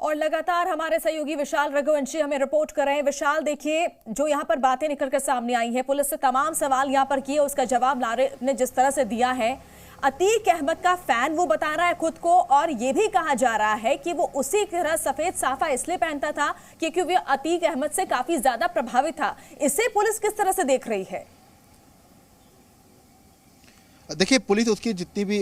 और लगातार हमारे सहयोगी विशाल रघुवंशी हमें रिपोर्ट कर रहे हैं। विशाल, देखिए जो यहाँ पर बातें निकलकर सामने आई है, पुलिस से तमाम सवाल यहाँ पर किए, उसका जवाब लारेब ने जिस तरह से दिया है, अतीक अहमद का फैन वो बता रहा है खुद को, और ये भी कहा जा रहा है कि वो उसी तरह सफेद साफा इसलिए पहनता था क्योंकि वो अतीक अहमद से काफी ज्यादा प्रभावित था। इसे पुलिस किस तरह से देख रही है? देखिए, पुलिस उसकी जितनी भी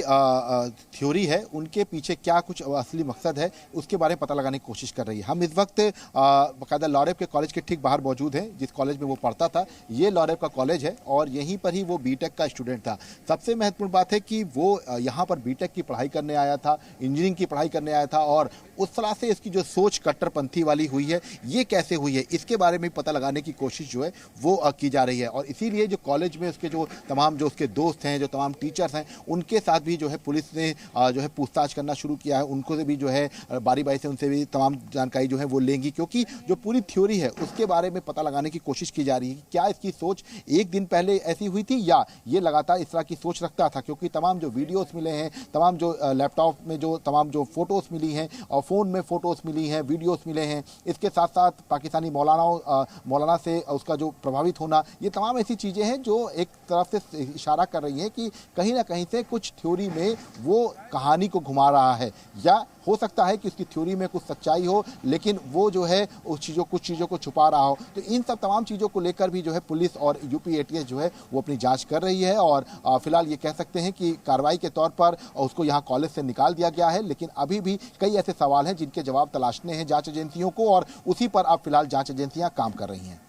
थ्योरी है, उनके पीछे क्या कुछ असली मकसद है, उसके बारे में पता लगाने की कोशिश कर रही है। हम इस वक्त बाकायदा लारेब के कॉलेज के ठीक बाहर मौजूद हैं। जिस कॉलेज में वो पढ़ता था, ये लारेब का कॉलेज है और यहीं पर ही वो बीटेक का स्टूडेंट था। सबसे महत्वपूर्ण बात है कि वो यहाँ पर बीटेक की पढ़ाई करने आया था, इंजीनियरिंग की पढ़ाई करने आया था, और उस तरह से इसकी जो सोच कट्टरपंथी वाली हुई है, ये कैसे हुई है, इसके बारे में पता लगाने की कोशिश जो है वो की जा रही है। और इसीलिए जो कॉलेज में उसके जो तमाम जो उसके दोस्त हैं, जो तमाम टीचर्स हैं, उनके साथ भी जो है पुलिस ने जो है पूछताछ करना शुरू किया है। उनको से भी जो है बारी बारी से उनसे भी तमाम जानकारी जो है वो लेंगी, क्योंकि जो पूरी थ्योरी है उसके बारे में पता लगाने की कोशिश की जा रही है। क्या इसकी सोच एक दिन पहले ऐसी हुई थी या ये लगातार इस तरह की सोच रखता था? क्योंकि तमाम जो वीडियोस मिले हैं, तमाम जो लैपटॉप में जो तमाम जो फोटोज मिली हैं और फ़ोन में फ़ोटोज़ मिली हैं, वीडियोस मिले हैं, इसके साथ साथ पाकिस्तानी मौलाना से उसका जो प्रभावित होना, ये तमाम ऐसी चीज़ें हैं जो एक तरफ से इशारा कर रही हैं कि कहीं ना कहीं से कुछ थ्योरी में वो कहानी को घुमा रहा है, या हो सकता है कि उसकी थ्योरी में कुछ सच्चाई हो, लेकिन वो जो है कुछ चीज़ों को छुपा रहा हो। तो इन सब तमाम चीज़ों को लेकर भी जो है पुलिस और यूपी एटीएस जो है वो अपनी जांच कर रही है। और फिलहाल ये कह सकते हैं कि कार्रवाई के तौर पर उसको यहाँ कॉलेज से निकाल दिया गया है, लेकिन अभी भी कई ऐसे सवाल हैं जिनके जवाब तलाशने हैं जांच एजेंसियों को, और उसी पर अब फिलहाल जांच एजेंसियां काम कर रही हैं।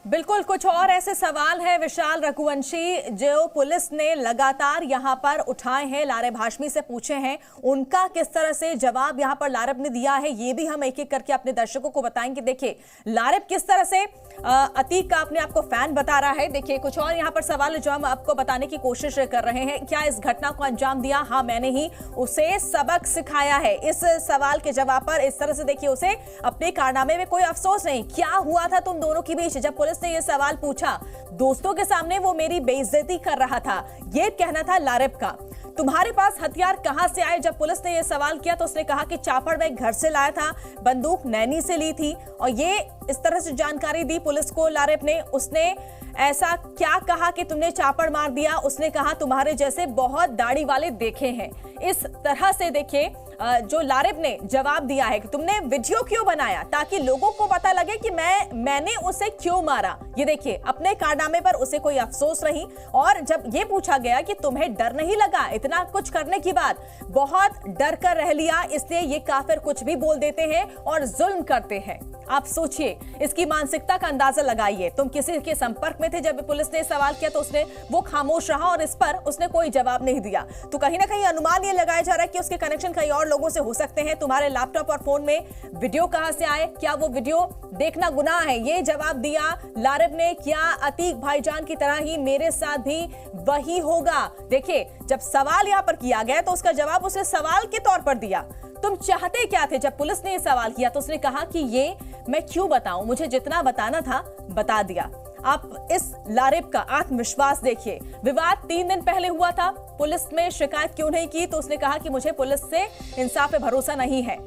बिल्कुल, कुछ और ऐसे सवाल हैं विशाल रघुवंशी जो पुलिस ने लगातार यहां पर उठाए हैं, लारेब हाशमी से पूछे हैं, उनका किस तरह से जवाब यहां पर लारेब ने दिया है, ये भी हम एक एक करके अपने दर्शकों को बताएंगे। देखिए लारेब किस तरह से अतीक का अपने आप को फैन बता रहा है। देखिए कुछ और यहां पर सवाल जो हम आपको बताने की कोशिश कर रहे हैं। क्या इस घटना को अंजाम दिया? हाँ, मैंने ही उसे सबक सिखाया है। इस सवाल के जवाब पर इस तरह से देखिए उसे अपने कारनामे में कोई अफसोस नहीं। क्या हुआ था तुम दोनों के बीच? जब पुलिस ने यह सवाल पूछा, दोस्तों के सामने वो मेरी बेइज्जती कर रहा था, ये कहना था लारेब का। तुम्हारे पास हथियार कहां से आए? जब पुलिस ने यह सवाल किया तो उसने कहा कि चापड़ मैं घर से लाया था, बंदूक नैनी से ली थी, और ये इस तरह से जानकारी दी पुलिस को लारेब ने। उसने ऐसा क्या कहा कि तुमने चापड़ मार दिया? उसने कहा तुम्हारे जैसे बहुत दाढ़ी वाले देखे हैं। इस तरह से देखिए जो लारेब ने जवाब दिया है कि तुमने वीडियो क्यों बनाया, ताकि लोगों को पता लगे कि मैंने उसे क्यों मारा। ये देखिए अपने कारनामे पर उसे कोई अफसोस नहीं। और जब ये पूछा गया कि तुम्हें डर नहीं लगा इतना कुछ करने के बाद? बहुत डर कर रह लिया, इसलिए ये काफिर कुछ भी बोल देते हैं और जुल्म करते हैं। आप सोचिए, इसकी मानसिकता का अंदाजा लगाइए। तुम किसी के संपर्क में थे जब पुलिस ने सवाल किया तो वो खामोश रहा और इस पर उसने कोई जवाब नहीं दिया। तो कहीं ना कहीं अनुमान ये लगाया जा रहा है कि उसके कनेक्शन कई और लोगों से हो सकते हैं। तुम्हारे लैपटॉप और फोन में वीडियो कहां से आए? क्या वो वीडियो देखना गुनाह है? ये जवाब दिया लारेब ने। क्या अतीक भाईजान की तरह ही मेरे साथ भी वही होगा? देखिए जब सवाल यहां पर किया गया तो उसका जवाब उसने सवाल के तौर पर दिया। तुम चाहते क्या थे? जब पुलिस ने यह सवाल किया तो उसने कहा कि ये मैं क्यों बताऊं, मुझे जितना बताना था बता दिया। आप इस लारेब का आत्मविश्वास देखिए। विवाद 3 दिन पहले हुआ था, पुलिस में शिकायत क्यों नहीं की? तो उसने कहा कि मुझे पुलिस से इंसाफ पे भरोसा नहीं है।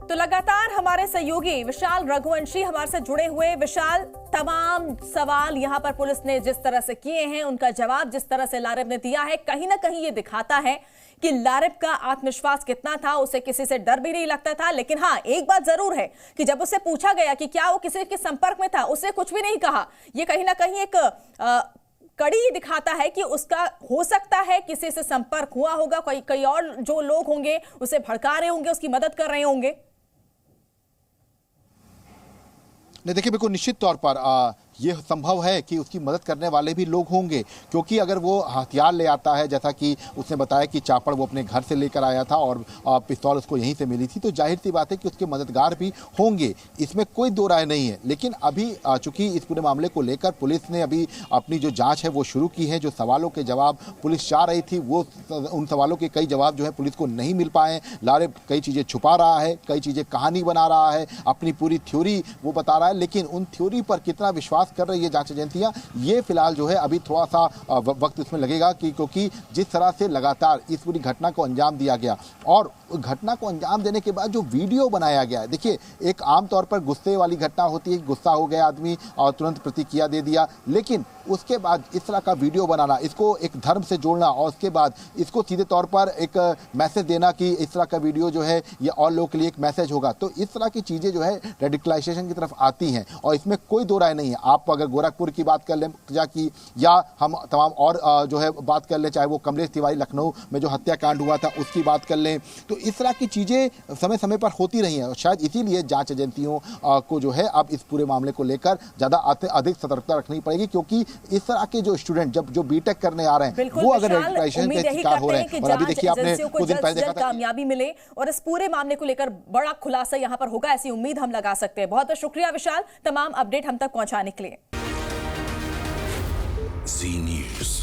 तो लगातार हमारे सहयोगी विशाल रघुवंशी हमारे से जुड़े हुए। विशाल, तमाम सवाल यहां पर पुलिस ने जिस तरह से किए हैं, उनका जवाब जिस तरह से लारेब ने दिया है, कहीं ना कहीं ये दिखाता है कि लारेब का आत्मविश्वास कितना था। उसे किसी से डर भी नहीं लगता था। लेकिन हाँ, एक बात जरूर है कि जब उसे पूछा गया कि क्या वो किसी के संपर्क में था, उसने कुछ भी नहीं कहा। ये कहीं ना कहीं एक कड़ी दिखाता है कि उसका हो सकता है किसी से संपर्क हुआ होगा, कई और जो लोग होंगे उसे भड़का रहे होंगे, उसकी मदद कर रहे होंगे। नहीं, देखिए बिल्कुल निश्चित तौर पर ये संभव है कि उसकी मदद करने वाले भी लोग होंगे, क्योंकि अगर वो हथियार ले आता है, जैसा कि उसने बताया कि चापड़ वो अपने घर से लेकर आया था और पिस्तौल उसको यहीं से मिली थी, तो जाहिर सी बात है कि उसके मददगार भी होंगे, इसमें कोई दो राय नहीं है। लेकिन अभी चूंकि इस पूरे मामले को लेकर पुलिस ने अभी अपनी जो जाँच है वो शुरू की है। जो सवालों के जवाब पुलिस चाह रही थी, वो उन सवालों के कई जवाब जो है पुलिस को नहीं मिल पाए। लारेब कई चीज़ें छुपा रहा है, कई चीज़ें कहानी बना रहा है, अपनी पूरी थ्योरी वो बता रहा है, लेकिन उन थ्योरी पर कितना विश्वास प्रयास कर रही है जांच एजेंसियां, ये फिलहाल जो है अभी थोड़ा सा वक्त इसमें लगेगा क्योंकि जिस तरह से लगातार इस पूरी घटना को अंजाम दिया गया और घटना को अंजाम देने के बाद जो वीडियो बनाया गया है, देखिए एक आमतौर पर गुस्से वाली घटना होती है, गुस्सा हो गया आदमी और तुरंत प्रतिक्रिया दे दिया, लेकिन उसके बाद इस तरह का वीडियो बनाना, इसको एक धर्म से जोड़ना और उसके बाद इसको सीधे तौर पर एक मैसेज देना कि इस तरह का वीडियो जो है ये और लोगों के लिए एक मैसेज होगा, तो इस तरह की चीज़ें जो है रेडिकलाइजेशन की तरफ आती हैं और इसमें कोई दो राय नहीं है। आप अगर गोरखपुर की बात कर लें की या हम तमाम और जो है बात कर लें, चाहे वो कमलेश तिवारी लखनऊ में जो हत्याकांड हुआ था उसकी बात कर लें, तो इस तरह की चीज़ें समय समय पर होती रही हैं और शायद इसीलिए जांच एजेंसियों को जो है अब इस पूरे मामले को लेकर ज़्यादा अधिक सतर्कता रखनी पड़ेगी, क्योंकि इस तरह के जो स्टूडेंट जो बीटेक करने आ रहे हैं वो अगर रेडिकलाइजेशन के शिकार हो रहे हैं और अभी देखिए आपने कुछ दिन पहले देखा था कामयाबी मिले और इस पूरे मामले को लेकर बड़ा खुलासा यहां पर होगा, ऐसी उम्मीद हम लगा सकते हैं। बहुत बहुत शुक्रिया विशाल, तमाम अपडेट हम तक पहुंचाने के लिए। जी न्यूज़।